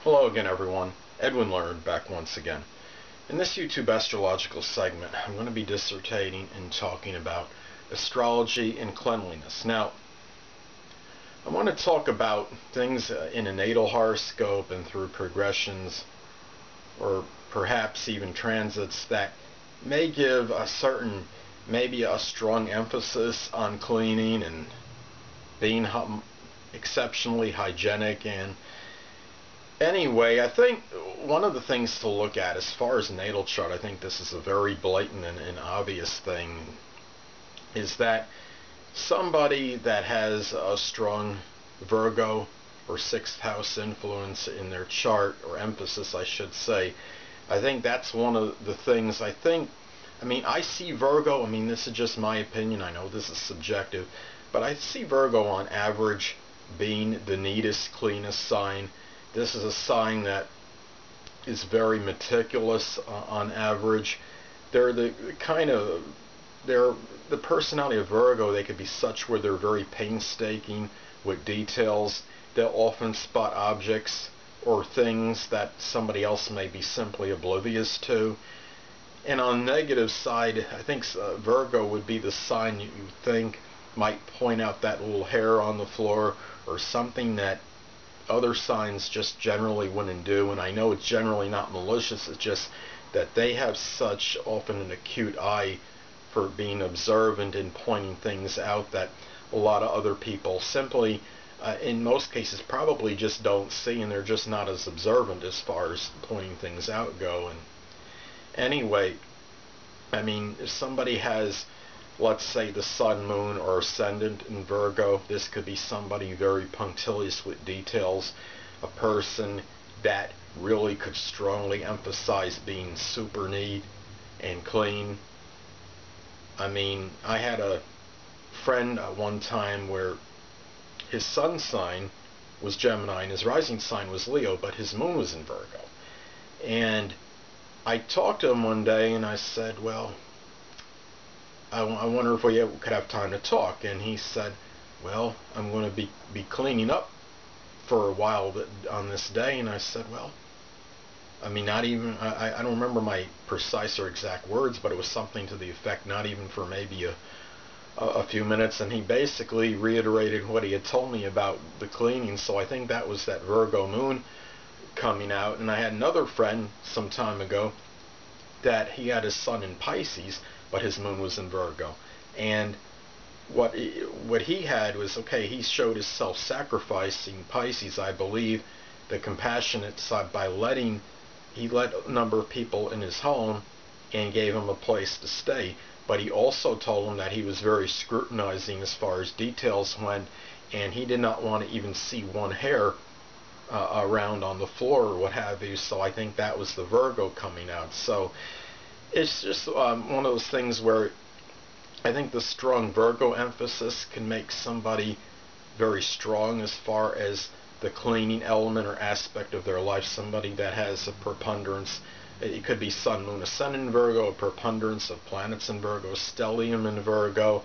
Hello again, everyone. Edwin Learnard back once again. In this YouTube astrological segment, I'm going to be dissertating and talking about astrology and cleanliness. Now, I want to talk about things in a natal horoscope and through progressions, or perhaps even transits, that may give a certain, maybe a strong emphasis on cleaning and being exceptionally hygienic. And anyway, I think one of the things to look at as far as natal chart, I think this is a very blatant and obvious thing, is that somebody that has a strong Virgo or 6th house influence in their chart, or emphasis I should say, I think that's one of the things. I see Virgo, this is just my opinion, I know this is subjective, but I see Virgo on average being the neatest, cleanest sign. This is a sign that is very meticulous on average. They're the personality of Virgo, they could be such where they're very painstaking with details. They'll often spot objects or things that somebody else may be simply oblivious to. And on the negative side, I think Virgo would be the sign you think might point out that little hair on the floor, or something that other signs just generally wouldn't do. And I know it's generally not malicious, it's just that they have such often an acute eye for being observant and pointing things out that a lot of other people simply, in most cases, probably just don't see, and they're just not as observant as far as pointing things out go. And anyway, if somebody has, let's say, the sun, moon, or ascendant in Virgo, this could be somebody very punctilious with details, a person that really could strongly emphasize being super neat and clean. I had a friend at one time where his sun sign was Gemini and his rising sign was Leo, but his moon was in Virgo. And I talked to him one day and I said, well, I wonder if we could have time to talk. And he said, well, I'm going to be cleaning up for a while on this day. And I said, well, not even, I don't remember my precise or exact words, but it was something to the effect, not even for maybe a few minutes. And he basically reiterated what he had told me about the cleaning. So I think that was that Virgo moon coming out. And I had another friend some time ago that he had his sun in Pisces, but his moon was in Virgo. And what he had was, okay, he showed his self-sacrificing Pisces, I believe, the compassionate side, by he let a number of people in his home and gave him a place to stay. But he also told him that he was very scrutinizing as far as details went, and he did not want to even see one hair around on the floor or what have you. So I think that was the Virgo coming out. So it's just one of those things where I think the strong Virgo emphasis can make somebody very strong as far as the cleaning element or aspect of their life. Somebody that has a preponderance, it could be sun, moon, ascendant in Virgo, a preponderance of planets in Virgo, stellium in Virgo.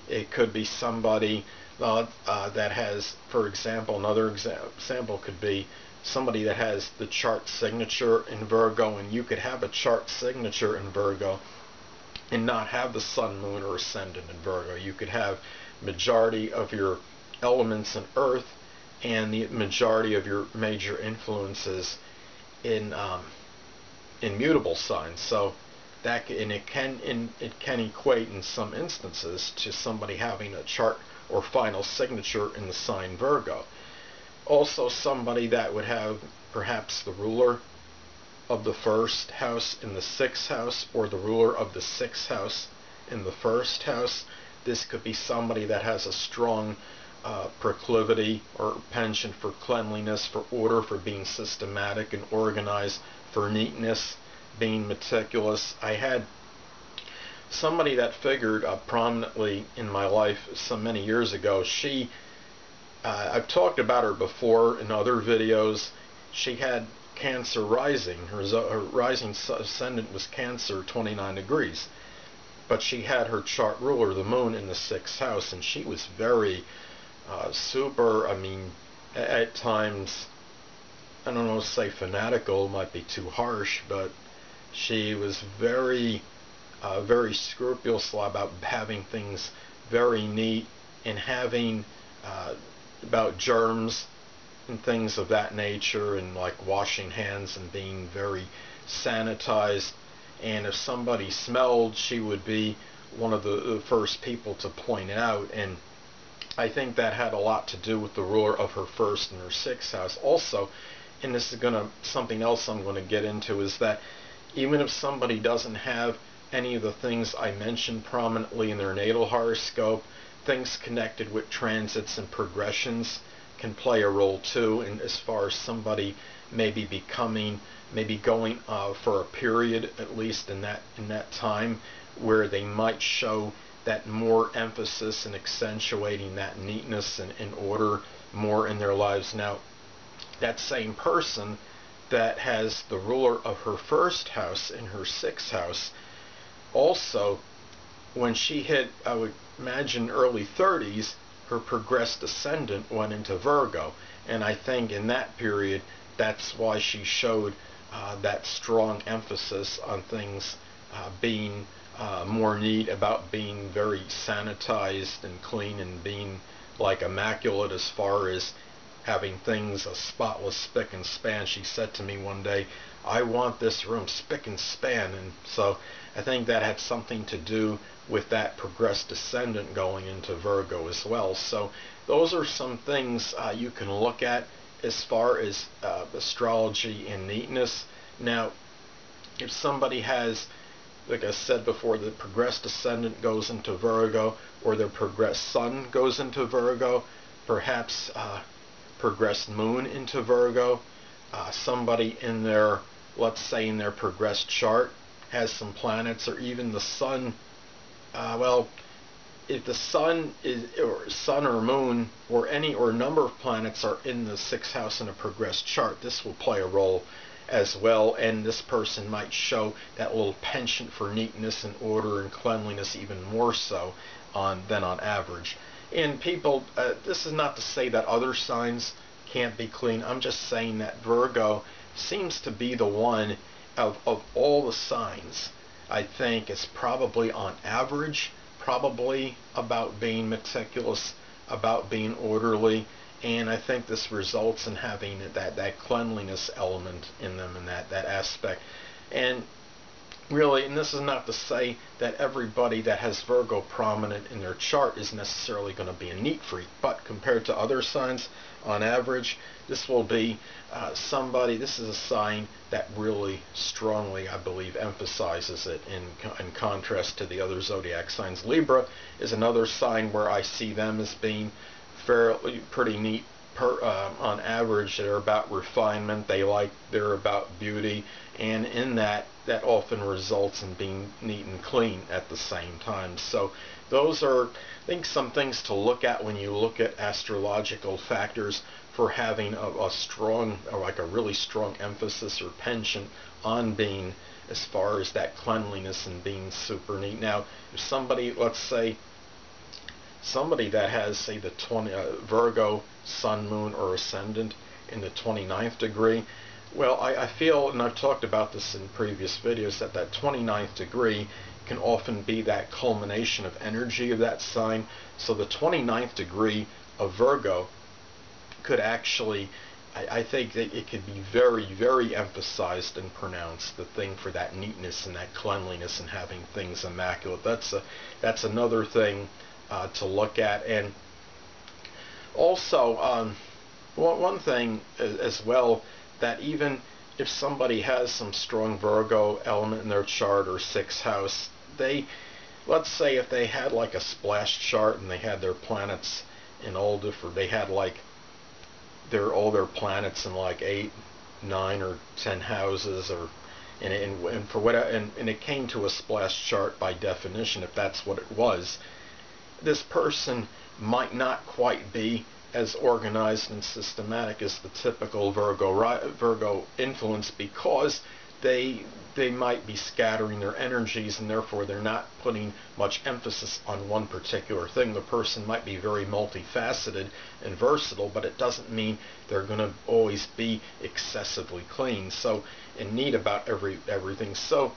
It could be somebody that has, for example, another example could be somebody that has the chart signature in Virgo. And you could have a chart signature in Virgo and not have the sun, moon, or ascendant in Virgo. You could have majority of your elements in Earth and the majority of your major influences in mutable signs. So it can equate in some instances to somebody having a chart or final signature in the sign Virgo. Also, somebody that would have perhaps the ruler of the 1st house in the 6th house, or the ruler of the 6th house in the 1st house. This could be somebody that has a strong proclivity or penchant for cleanliness, for order, for being systematic and organized, for neatness, being meticulous. I had somebody that figured prominently in my life many years ago. I've talked about her before in other videos. She had Cancer rising. Her rising ascendant was Cancer, 29 degrees. But she had her chart ruler, the moon, in the 6th house, and she was very super, at times I don't know, say fanatical might be too harsh, but she was very scrupulous about having things very neat, and having about germs and things of that nature, and like washing hands and being very sanitized. And if somebody smelled, she would be one of the first people to point out. And I think that had a lot to do with the ruler of her first and her sixth house also. And this is something else I'm going to get into, is that even if somebody doesn't have any of the things I mentioned prominently in their natal horoscope, things connected with transits and progressions can play a role too, and as far as somebody maybe going for a period, at least in that time, where they might show that more emphasis and accentuating that neatness and order more in their lives. Now, that same person that has the ruler of her first house in her sixth house, also, when she hit, I would imagine, early 30s, her progressed ascendant went into Virgo. And I think in that period, that's why she showed that strong emphasis on things being more neat, about being very sanitized and clean, and being like immaculate as far as having things a spotless spick and span. She said to me one day, "I want this room spick and span." And so I think that had something to do with that progressed ascendant going into Virgo as well. So those are some things you can look at as far as astrology and neatness. Now, if somebody has, like I said before, the progressed ascendant goes into Virgo, or their progressed sun goes into Virgo, perhaps progressed moon into Virgo, somebody in their, let's say in their progressed chart, has some planets, or even the sun, well, if the sun or moon or any or number of planets are in the sixth house in a progressed chart, this will play a role as well. And this person might show that little penchant for neatness and order and cleanliness even more so than on average. And people, this is not to say that other signs can't be clean. I'm just saying that Virgo seems to be the one of all the signs, I think, is probably on average probably about being meticulous, about being orderly. And I think this results in having that cleanliness element in them, and that aspect. And really, and this is not to say that everybody that has Virgo prominent in their chart is necessarily going to be a neat freak, but compared to other signs, on average, this will be this is a sign that really strongly, I believe, emphasizes it in contrast to the other zodiac signs. Libra is another sign where I see them as being pretty neat. On average, they're about refinement, they're about beauty, and in that often results in being neat and clean at the same time. So those are, I think, some things to look at when you look at astrological factors for having a strong, or like a really strong emphasis or penchant on being, as far as that cleanliness and being super neat. Now, if somebody, let's say, somebody that has, say, the Virgo sun, moon, or ascendant in the 29th degree, well, I feel, and I've talked about this in previous videos, that 29th degree can often be that culmination of energy of that sign. So the 29th degree of Virgo could actually, I think that it could be very, very emphasized and pronounced, the thing for that neatness and that cleanliness and having things immaculate. That's another thing to look at. And also, one thing as well, that even if somebody has some strong Virgo element in their chart or sixth house, let's say if they had like a splash chart and they had their planets in all different, they had like all their planets in like 8, 9, or 10 houses, or and for whatever, and it came to a splash chart by definition, if that's what it was, this person might not quite be as organized and systematic as the typical Virgo influence, because they might be scattering their energies, and therefore they're not putting much emphasis on one particular thing. The person might be very multifaceted and versatile, but it doesn't mean they're going to always be excessively clean, so, and neat about everything. So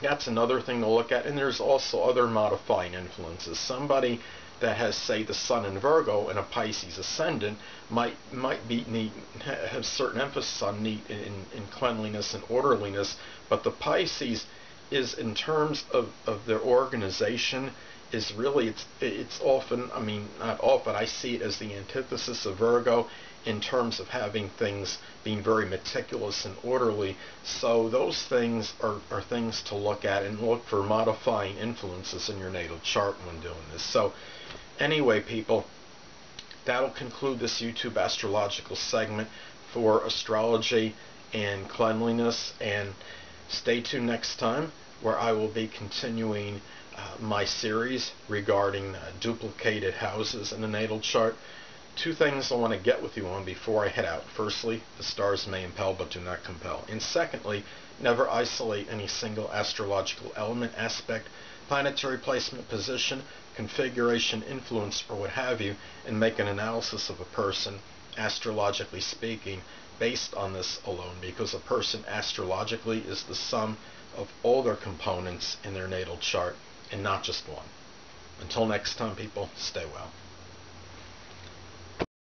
that's another thing to look at. And there's also other modifying influences. Somebody that has, say, the Sun in Virgo and a Pisces ascendant might have certain emphasis on neat in cleanliness and orderliness, but the Pisces is, in terms of their organization, is really, it's often, I mean, not often, I see it as the antithesis of Virgo in terms of having things being very meticulous and orderly. So those things are things to look at, and look for modifying influences in your natal chart when doing this. So anyway, people, that'll conclude this YouTube astrological segment for astrology and cleanliness, and stay tuned next time, where I will be continuing my series regarding duplicated houses in the natal chart. Two things I want to get with you on before I head out. Firstly, the stars may impel but do not compel. And secondly, never isolate any single astrological element, aspect, planetary placement, position, configuration, influence, or what have you, and make an analysis of a person, astrologically speaking, based on this alone, because a person astrologically is the sum of all their components in their natal chart, and not just one. Until next time, people, stay well.